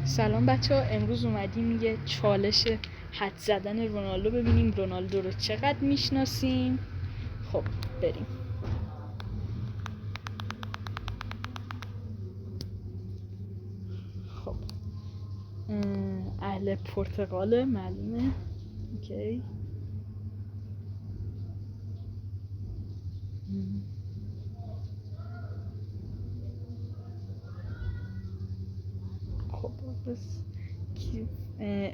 سلام بچه ها، امروز اومدیم یه چالش حد زدن رونالدو ببینیم رونالدو رو چقدر میشناسیم. خب بریم. خب اهل پرتغال معلومه. اوکی. خب بس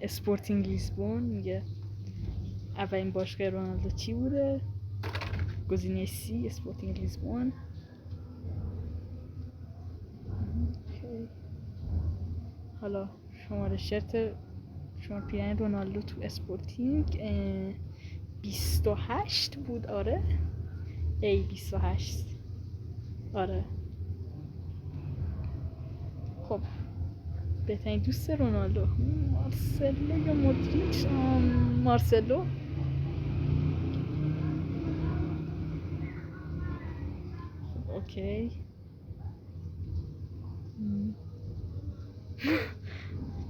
اسپورتینگ لیسبون میگه اولین باشگاه رونالدو چی بوده؟ گزینه سی اسپورتینگ لیسبون. اوکی. حالا شماره پیرن رونالدو تو اسپورتینگ 28 بود. آره 28. آره. خب بهترین دوست رونالدو مارسلو یا مودریچ؟ مارسلو. خب اوکی.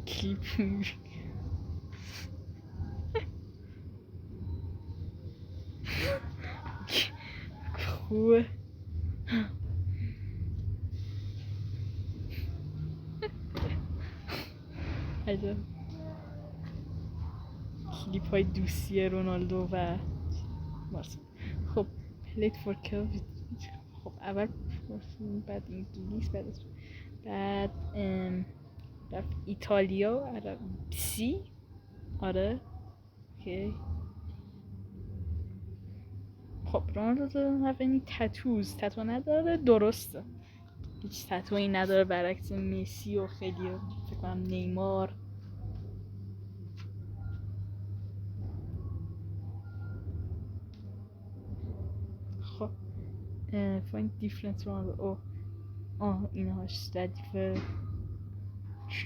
کلیپ خوبه. عجب. کلیپ های دوستی رونالدو و مارسلو. خب پلیت فور کلوب. خب اول بعد انگلیس بعد رفت ایتالیا. آره سی. آره اوکی. خب رونالدو هفنی تتو نداره. درسته هیچ تتویی نداره برعکس مسی و خیلی فکر کنم نیمار. خب فاین دیفرنس رونالدو اینهاش ردیف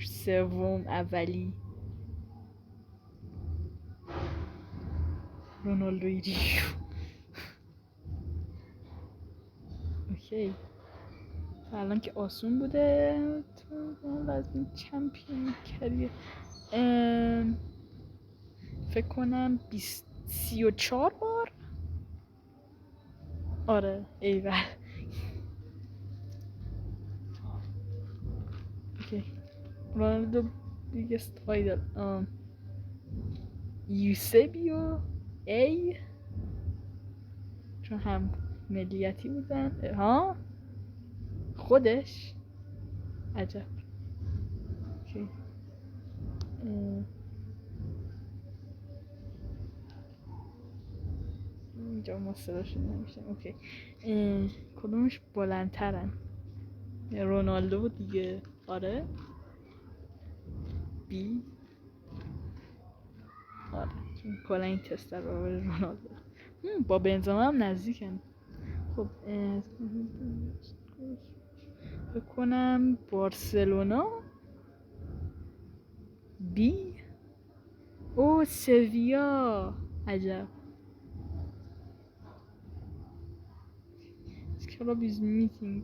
سوم اولی رونالدو ریو. اوکی. الان که آسون بوده تو وزن چمپیون کریر فکر کنم 34 بار. آره ایول. اوکی. رونالدو بیگست آیدل یوسبیو ای چون هم ملیتی بودن. ها خودش عجب. اوکی. اینجا ما صداشون نمیشن. اوکی. کدومش بلندترن؟ رونالدو بود دیگه. آره بی. آره چون کلا این تست رو رونالدو با بنزما هم نزدیکن. خب بکنم بارسلونا بی. او سویا. عجب. club is meeting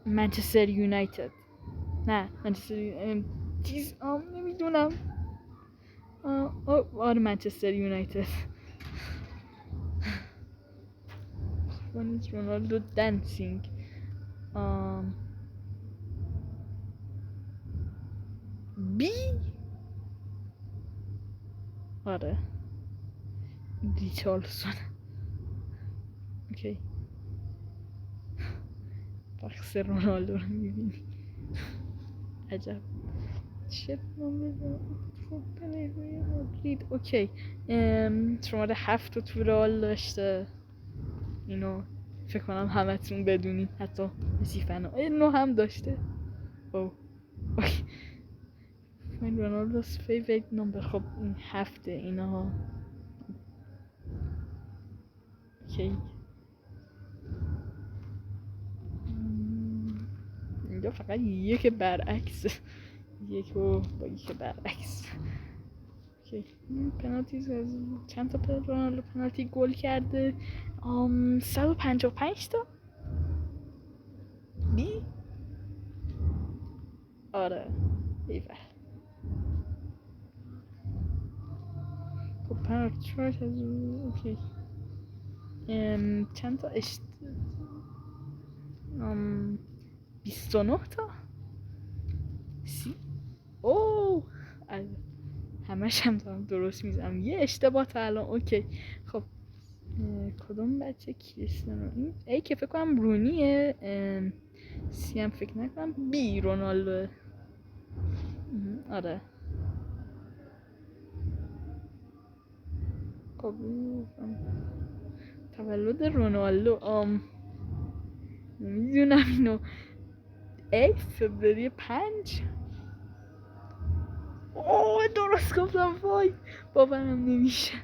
منچستر یونایتد. نه منچستر چیز نمیدونم. آره منچستر یونایتد. رونالدو دانسینگ بی. آره ریچارلسون. اوکی. بخص رونالدو رو میبینی. عجب. چه مادرید. اوکی. شماره 7 رو تو رئال داشته. اینو فکر کنم همتون بدونید حتی مسی فنا. 9 هم داشته. او اوکی. من رونالدو's favorite number. خب این 7 اینها. اوکی. اینجا فقط یک برعکس. یک و با یک برعکس. اوکی. پنالتی از چند تا رونالدو پنالتی گل کرده؟ 155 تا بی. آره ایول. خب پرچارت از اوکی. چند تا 29 تا سی. اوه همش هم دارم درست میزنم، یه اشتباه تا الان. اوکی خب کدوم بچه کریستیانو؟ این ای که فکر کنم رونیه، سی هم فکر نکنم، بی رونالدوه. آره خب تولد رونالدو نمیدونم اینو. ای فبروری 5. اوه درست گفتم، وای باورم نمیشه.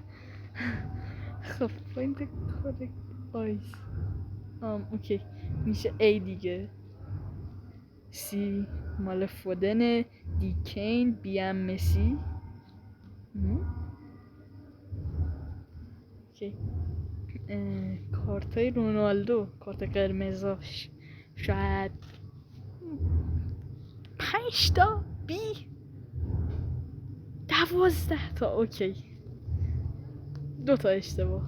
خب پوینت کورکت آیس اوکی میشه ای دیگه. سی مال فودن، دی کین، بی ام مسی. اوکی کارتای رونالدو، کارت قرمزاش شاید 5 تا، بی 12 تا. اوکی 2 تا اشتباه.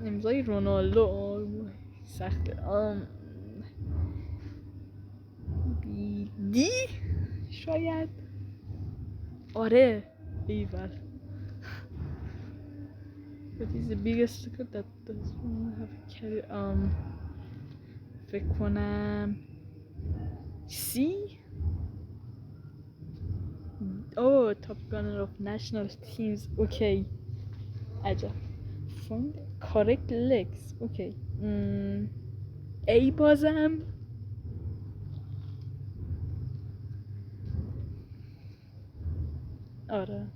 امضای رونالدو سخته. بی دی شاید. آره ایول. What is the biggest secret that does have a carry فکر کنم سی. Oh top gunner of national teams. اوکی عجب. Find correct legs. اوکی ای بازم. آره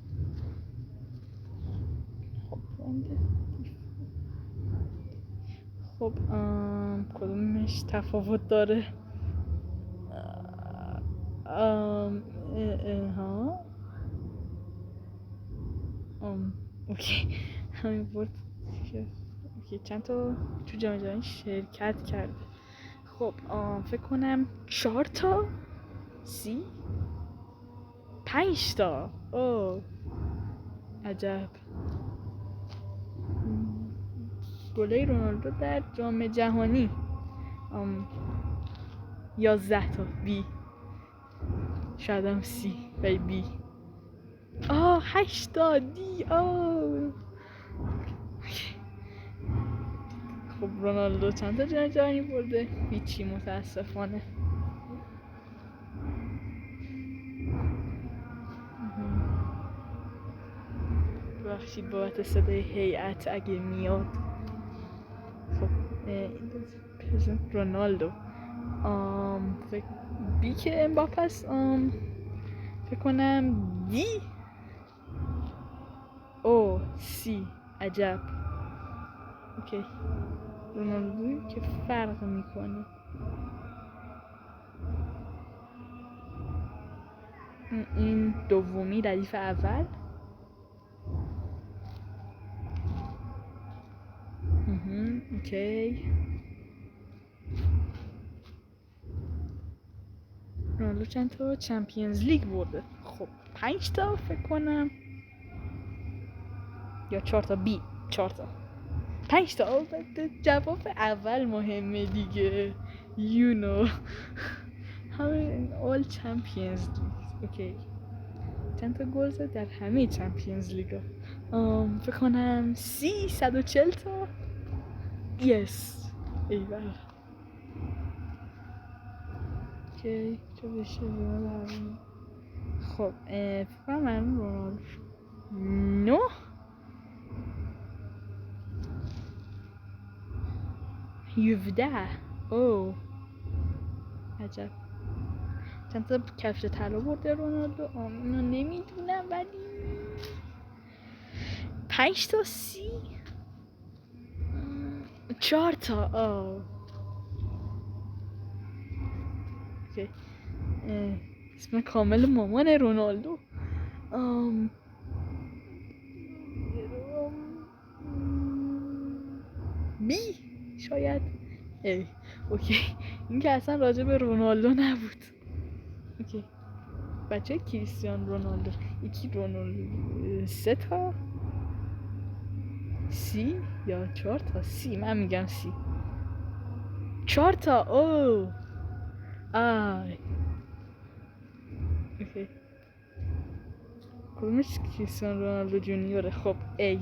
خب کدومش تفاوت داره؟ ها اوکی همین بود. اوکی چند تا تو جام جهانی شرکت کرده. خب فکر کنم 4 تا، سی 5 تا. اوه عجب. گلای رونالدو در جام جهانی 11 تا، بی شاید هم سی و بی. 8 تا، دی. خب رونالدو چند تا جام جهانی برده؟ هیچی متاسفانه. ببخشید بابت صدای هیئت اگه میاد. خب پرزنت رونالدو فکر بی که امباپه است. فکر کنم دی. او سی عجب. اوکی رونالدو که فرق میکنه. این دومی ردیف اول. اوکی رونالدو چند تا چمپیونز لیگ برده؟ خب 5 تا فکر کنم، یا 4 تا. بی 4 تا 5 تا. جواب اول مهمه دیگه. you know همه all champions league. اوکی چند تا گل زد در همه چمپیونز لیگا؟ فکر کنم 140 تا. یس ایول. اوکی چه بشه خب فکر کنم من رونالدو 9 17. اوه عجب. چند تا کفش طلا برده رونالدو؟ اینو نمیدونم ولی 5 تا، سی 4 تا. اوکی اسم کامل مامان رونالدو بی شاید. اوکی این که اصلا راجع به رونالدو نبود. اوکی. بچه کریستیان رونالدو، یکی رونالدو، 3 تا سی یا 4 تا سی؟ من میگم سی. 4 تا. اوه آی اوکی. کدومش کریستیان رونالدو جونیوره؟ خب ای.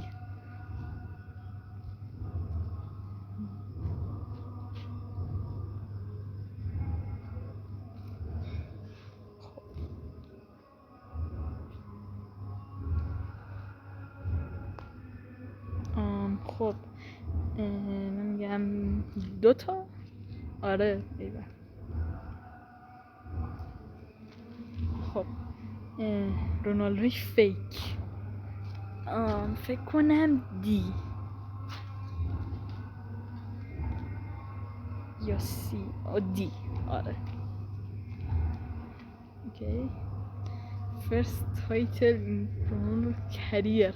خب من میگم 2 تا. آره ایوه. خب رونالدوی فیک فکر کنم دی یا سی. دی. آره اوکی. فرست تایتل رونالدو کریر.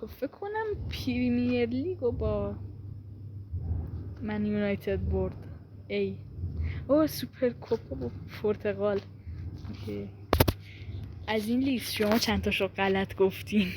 خب فکر کنم پریمیر لیگو با من یونایتد برد. ای. اوه سوپر کوپا با پرتغال. اوکی. از این لیست شما چند تاشو غلط گفتین؟